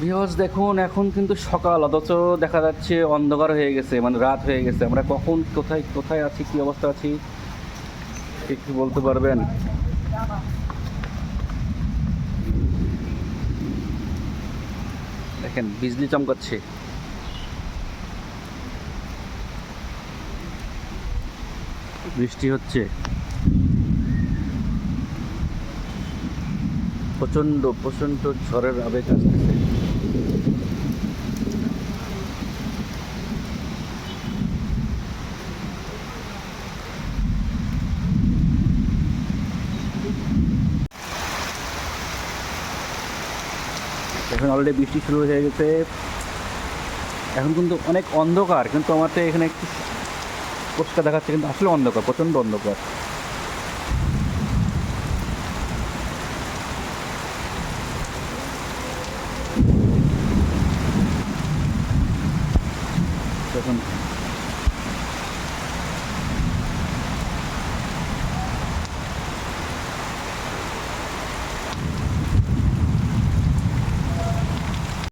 Viewers দেখুন, এখন কিন্তু সকাল, অথচ দেখা যাচ্ছে অন্ধকার হয়ে গেছে, মানে রাত হয়ে গেছে। আমরা কখন কোথায় কোথায় আছি, কি অবস্থা আছি একটু বলতে পারবেন? দেখেন বিজলি চমকাচ্ছে। বৃষ্টি হচ্ছে, প্রচণ্ড প্রচণ্ড ঝড়ের আবেগ আসতেছে। এখন অলরেডি বৃষ্টি শুরু হয়ে গেছে। এখন কিন্তু অনেক অন্ধকার, কিন্তু আমার তো এখানে একটু পরিষ্কার দেখাচ্ছে, কিন্তু আসলে অন্ধকার, প্রচণ্ড অন্ধকার। এখন